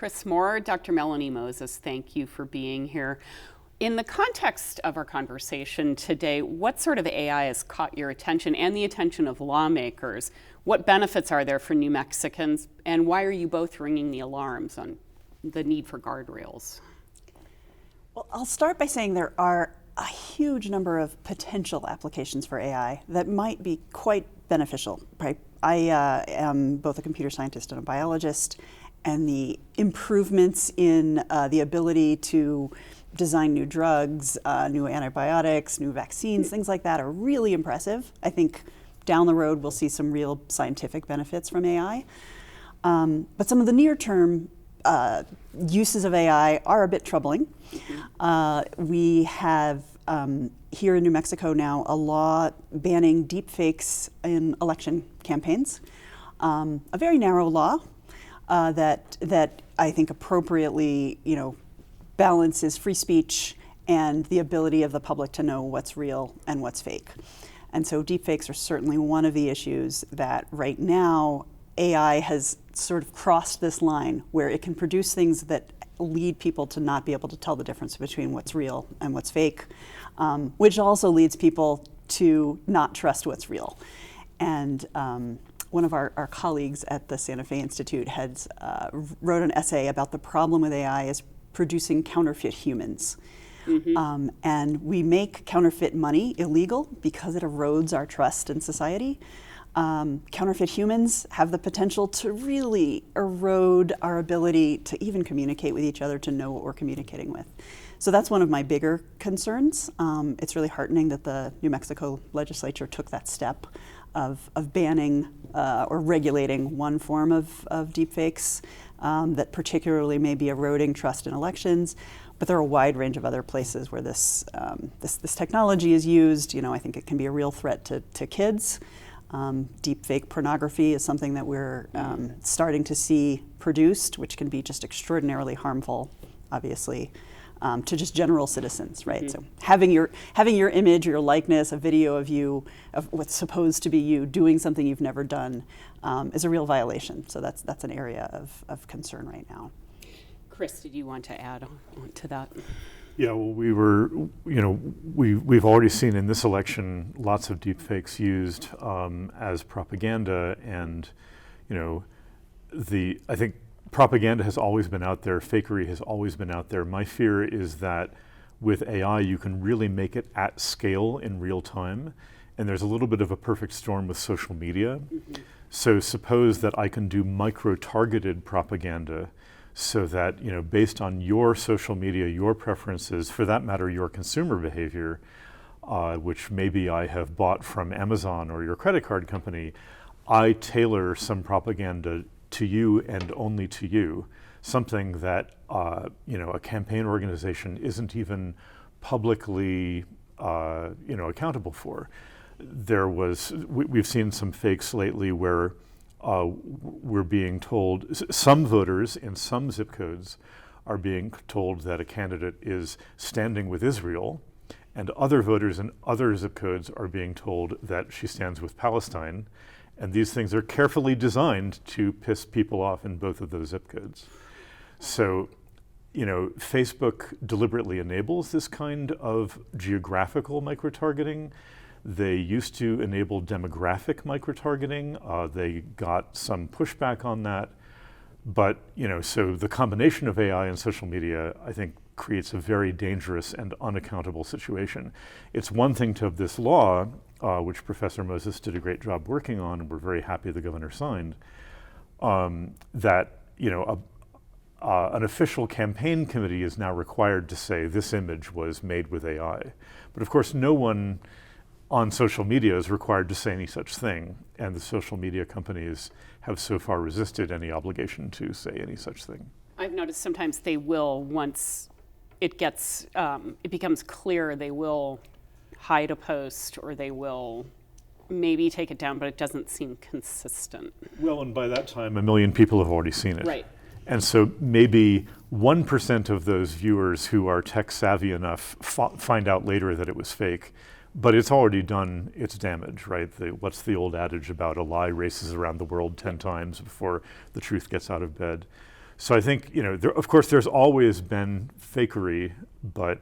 Chris Moore, Dr. Melanie Moses, thank you for being here. In the context of our conversation today, what sort of AI has caught your attention and the attention of lawmakers? What benefits are there for New Mexicans, and why are you both ringing the alarms on the need for guardrails? Well, I'll start by saying there are a huge number of potential applications for AI that might be quite beneficial. Right? I am both a computer scientist and a biologist, and the improvements in the ability to design new drugs, new antibiotics, new vaccines, things like that are really impressive. I think down the road we'll see some real scientific benefits from AI. But some of the near-term uses of AI are a bit troubling. We have here in New Mexico now a law banning deepfakes in election campaigns. A very narrow law that I think appropriately, balances free speech and the ability of the public to know what's real and what's fake. And so deepfakes are certainly one of the issues that right now AI has sort of crossed this line where it can produce things that lead people to not be able to tell the difference between what's real and what's fake, which also leads people to not trust what's real. And one of our colleagues at the Santa Fe Institute wrote an essay about the problem with AI is producing counterfeit humans. And we make counterfeit money illegal because it erodes our trust in society. Counterfeit humans have the potential to really erode our ability to even communicate with each other, to know what we're communicating with. So that's one of my bigger concerns. It's really heartening that the New Mexico legislature took that step of banning or regulating one form of deepfakes that particularly may be eroding trust in elections. But there are a wide range of other places where this technology is used. I think it can be a real threat to kids. Deepfake pornography is something that we're starting to see produced, which can be just extraordinarily harmful, obviously, to just general citizens, right? So having your image, your likeness, a video of you, of what's supposed to be you doing something you've never done, is a real violation. So that's an area of concern right now. Chris, did you want to add on to that? Yeah, well, we've already seen in this election lots of deepfakes used as propaganda, and I think propaganda has always been out there, fakery has always been out there. My fear is that with AI you can really make it at scale in real time, and there's a little bit of a perfect storm with social media. So suppose that I can do micro-targeted propaganda so that, based on your social media, your preferences, for that matter, your consumer behavior, which maybe I have bought from Amazon or your credit card company, I tailor some propaganda to you and only to you, something that, a campaign organization isn't even publicly, accountable for. We've seen some fakes lately where we're being told, some voters in some zip codes are being told that a candidate is standing with Israel, and other voters in other zip codes are being told that she stands with Palestine. And these things are carefully designed to piss people off in both of those zip codes. So, Facebook deliberately enables this kind of geographical micro-targeting. They used to enable demographic micro-targeting. They got some pushback on that. But, so the combination of AI and social media, I think, creates a very dangerous and unaccountable situation. It's one thing to have this law, which Professor Moses did a great job working on, and we're very happy the governor signed, that, an official campaign committee is now required to say this image was made with AI. But of course, no one on social media is required to say any such thing, and the social media companies have so far resisted any obligation to say any such thing. I've noticed sometimes they will, once it becomes clear, they will hide a post or they will maybe take it down, but it doesn't seem consistent. Well, and by that time, 1 million people have already seen it. Right. And so maybe 1% of those viewers who are tech savvy enough find out later that it was fake. But it's already done its damage, right? What's the old adage about a lie races around the world 10 times before the truth gets out of bed? So I think, of course, there's always been fakery, but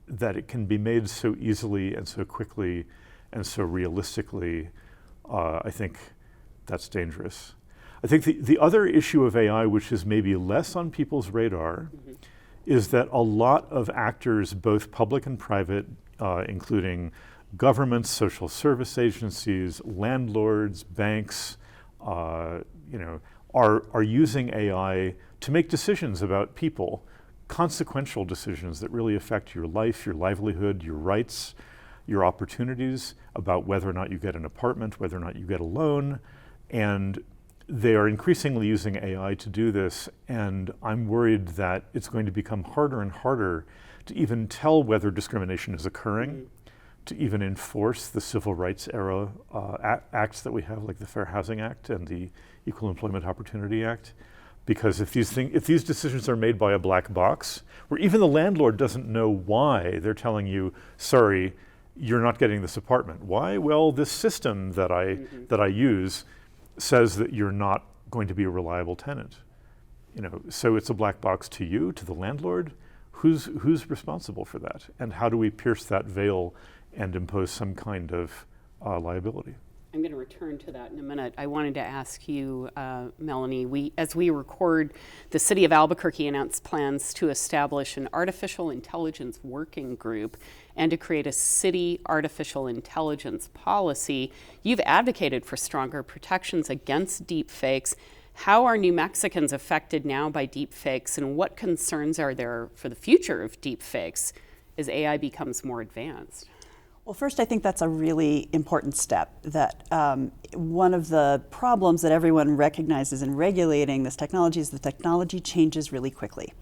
that it can be made so easily and so quickly and so realistically, I think that's dangerous. I think the other issue of AI, which is maybe less on people's radar, is that a lot of actors, both public and private, including governments, social service agencies, landlords, banks, are using AI to make decisions about people, consequential decisions that really affect your life, your livelihood, your rights, your opportunities, about whether or not you get an apartment, whether or not you get a loan. And they are increasingly using AI to do this, and I'm worried that it's going to become harder and harder to even tell whether discrimination is occurring, to even enforce the civil rights era acts that we have, like the Fair Housing Act and the Equal Employment Opportunity Act. Because if these decisions are made by a black box, where even the landlord doesn't know why they're telling you, sorry, you're not getting this apartment. Why? Well, this system that I use says that you're not going to be a reliable tenant. So it's a black box to you, to the landlord. Who's responsible for that? And how do we pierce that veil and impose some kind of liability? I'm going to return to that in a minute. I wanted to ask you, Melanie, as we record, the city of Albuquerque announced plans to establish an artificial intelligence working group and to create a city artificial intelligence policy. You've advocated for stronger protections against deepfakes. How are New Mexicans affected now by deepfakes, and what concerns are there for the future of deepfakes as AI becomes more advanced? Well, first, I think that's a really important step, that one of the problems that everyone recognizes in regulating this technology is the technology changes really quickly.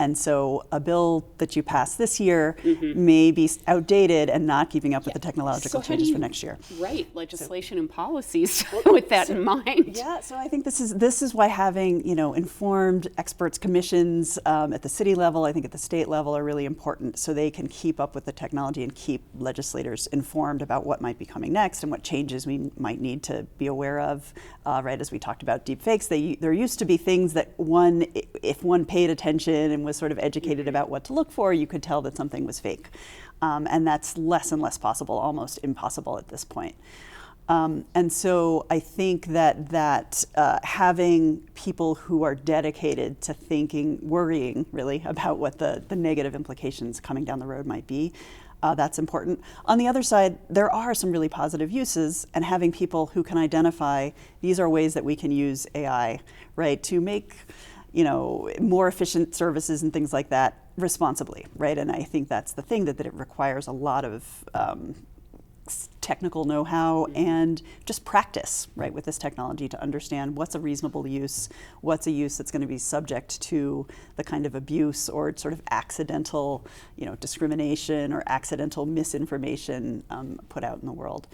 And so a bill that you pass this year may be outdated and not keeping up with the technological changes for next year. Right, legislation and policies with that in mind. Yeah, so I think this is why having informed experts commissions at the city level, I think at the state level, are really important, so they can keep up with the technology and keep legislators informed about what might be coming next and what changes we might need to be aware of. Right, as we talked about deepfakes, there used to be things that if one paid attention and was sort of educated about what to look for, you could tell that something was fake. And that's less and less possible, almost impossible at this point. And so I think that having people who are dedicated to worrying really about what the negative implications coming down the road might be, that's important. On the other side, there are some really positive uses, and having people who can identify these are ways that we can use AI, right, to make more efficient services and things like that responsibly, right? And I think that's the thing, that it requires a lot of technical know-how and just practice, right, with this technology to understand what's a reasonable use, what's a use that's going to be subject to the kind of abuse or sort of accidental, discrimination or accidental misinformation put out in the world.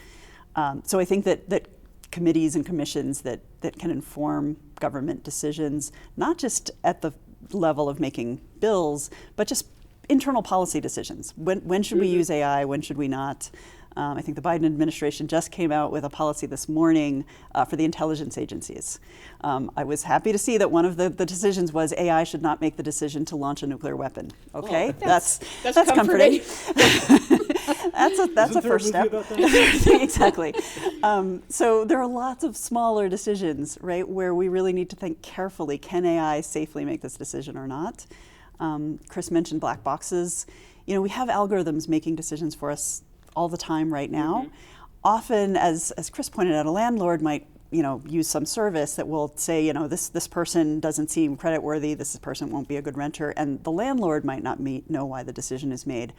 So I think that committees and commissions that can inform government decisions, not just at the level of making bills, but just internal policy decisions. When should we use AI? When should we not? I think the Biden administration just came out with a policy this morning for the intelligence agencies. I was happy to see that one of the decisions was AI should not make the decision to launch a nuclear weapon. Okay, that's comforting. That's a first step. Exactly. So there are lots of smaller decisions, right, where we really need to think carefully: can AI safely make this decision or not? Chris mentioned black boxes. We have algorithms making decisions for us all the time right now. Often, as Chris pointed out, a landlord might use some service that will say, this person doesn't seem creditworthy, this person won't be a good renter, and the landlord might not know why the decision is made.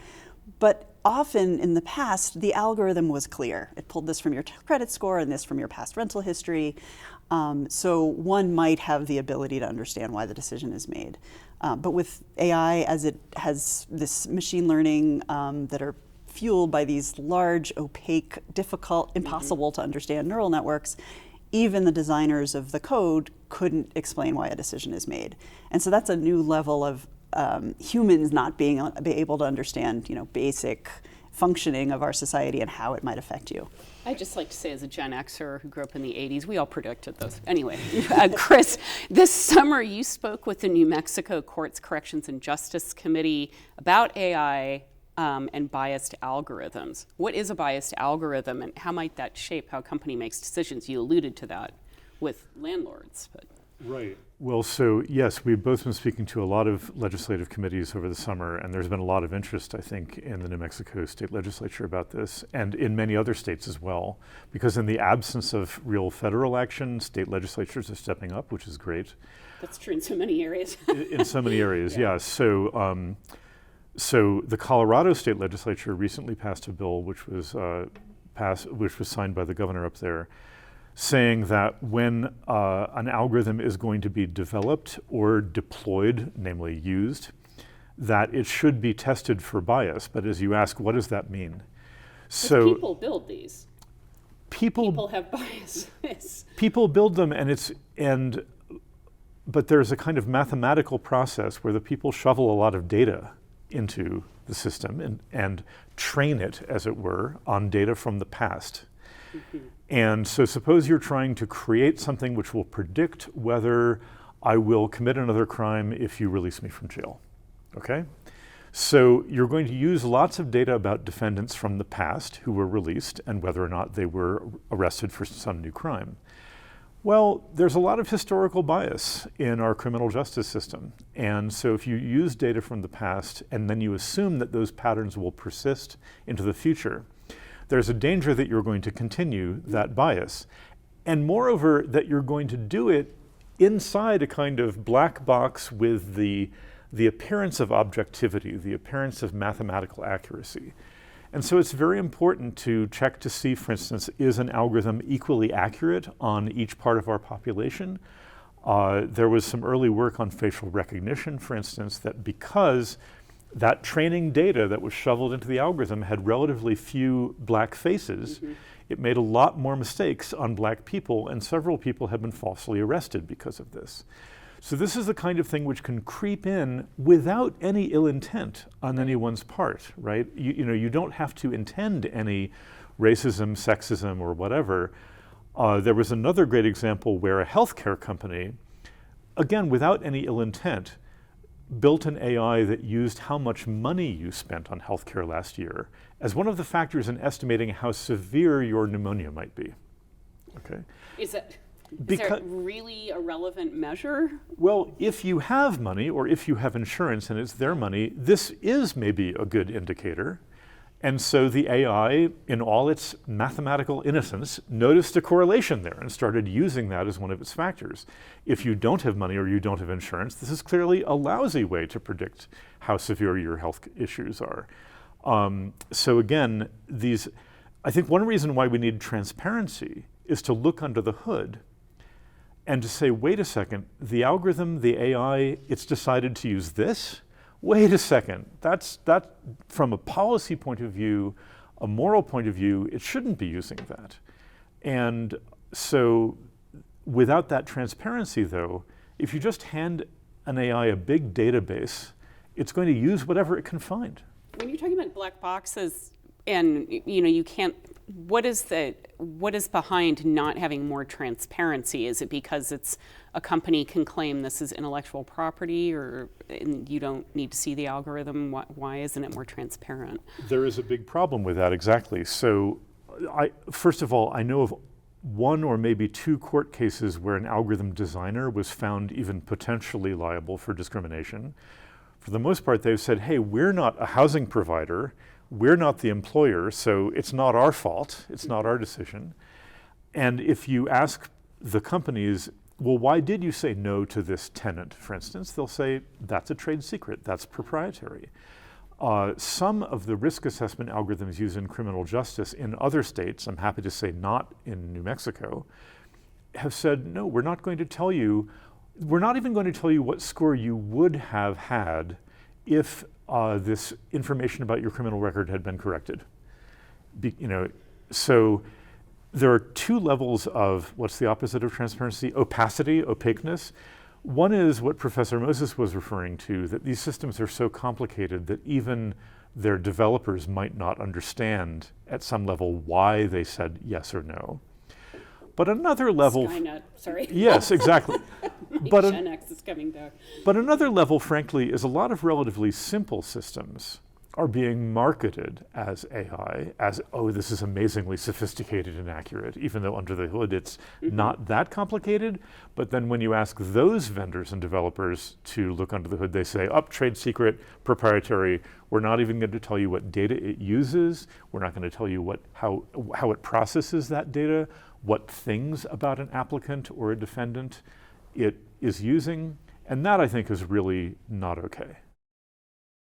But often in the past, the algorithm was clear. It pulled this from your credit score and this from your past rental history. So one might have the ability to understand why the decision is made. But with AI, as it has this machine learning that are fueled by these large, opaque, difficult, impossible to understand neural networks, even the designers of the code couldn't explain why a decision is made. And so that's a new level of humans not being able to understand, basic functioning of our society and how it might affect you. I just like to say, as a Gen Xer who grew up in the 80s, we all predicted this. Anyway, Chris, this summer you spoke with the New Mexico Courts, Corrections, and Justice Committee about AI and biased algorithms. What is a biased algorithm, and how might that shape how a company makes decisions? You alluded to that with landlords. But. Right. Well, so yes, we've both been speaking to a lot of legislative committees over the summer, and there's been a lot of interest, I think, in the New Mexico state legislature about this, and in many other states as well, because in the absence of real federal action, state legislatures are stepping up, which is great. That's true in so many areas. In so many areas, yeah. So, so the Colorado state legislature recently passed a bill which was signed by the governor up there, saying that when an algorithm is going to be developed or deployed, namely used, that it should be tested for bias. But as you ask, what does that mean? So people build these. People have bias. People build them, but there's a kind of mathematical process where the people shovel a lot of data into the system and train it, as it were, on data from the past. Mm-hmm. And so suppose you're trying to create something which will predict whether I will commit another crime if you release me from jail, okay? So you're going to use lots of data about defendants from the past who were released and whether or not they were arrested for some new crime. Well, there's a lot of historical bias in our criminal justice system. And so if you use data from the past and then you assume that those patterns will persist into the future, there's a danger that you're going to continue that bias. And moreover, that you're going to do it inside a kind of black box with the appearance of objectivity, the appearance of mathematical accuracy. And so it's very important to check to see, for instance, is an algorithm equally accurate on each part of our population? There was some early work on facial recognition, for instance, that because that training data that was shoveled into the algorithm had relatively few black faces, mm-hmm. It made a lot more mistakes on black people, and several people have been falsely arrested because of this. So this is the kind of thing which can creep in without any ill intent on anyone's part, right? You don't have to intend any racism, sexism, or whatever. There was another great example where a healthcare company, again, without any ill intent, built an AI that used how much money you spent on healthcare last year as one of the factors in estimating how severe your pneumonia might be. Okay. Is there really a relevant measure? Well, if you have money or if you have insurance and it's their money, this is maybe a good indicator. And so the AI, in all its mathematical innocence, noticed a correlation there and started using that as one of its factors. If you don't have money or you don't have insurance, this is clearly a lousy way to predict how severe your health issues are. So again, I think one reason why we need transparency is to look under the hood and to say, wait a second, the algorithm, the AI, it's decided to use this? Wait a second, that from a policy point of view, a moral point of view, it shouldn't be using that. And so without that transparency though, if you just hand an AI a big database, it's going to use whatever it can find. When you're talking about black boxes and you can't, what is behind not having more transparency? Is it because a company can claim this is intellectual property, or you don't need to see the algorithm? Why isn't it more transparent? There is a big problem with that, exactly. So first of all, I know of one or maybe two court cases where an algorithm designer was found even potentially liable for discrimination. For the most part, they've said, hey, we're not a housing provider, we're not the employer, so it's not our fault, it's not our decision. And if you ask the companies, well, why did you say no to this tenant, for instance? They'll say, that's a trade secret, that's proprietary. Some of the risk assessment algorithms used in criminal justice in other states, I'm happy to say not in New Mexico, have said, no, we're not going to tell you, we're not even going to tell you what score you would have had if this information about your criminal record had been corrected. So there are two levels of what's the opposite of transparency? Opacity, opaqueness. One is what Professor Moses was referring to, that these systems are so complicated that even their developers might not understand at some level why they said yes or no. But another level... Skynet, sorry. Yes, exactly. But Gen X is coming back. But another level, frankly, is a lot of relatively simple systems are being marketed as AI, as, oh, this is amazingly sophisticated and accurate, even though under the hood it's not that complicated. But then when you ask those vendors and developers to look under the hood, they say, oh, trade secret, proprietary, we're not even going to tell you what data it uses, we're not going to tell you how it processes that data, what things about an applicant or a defendant it is using, and that I think is really not okay.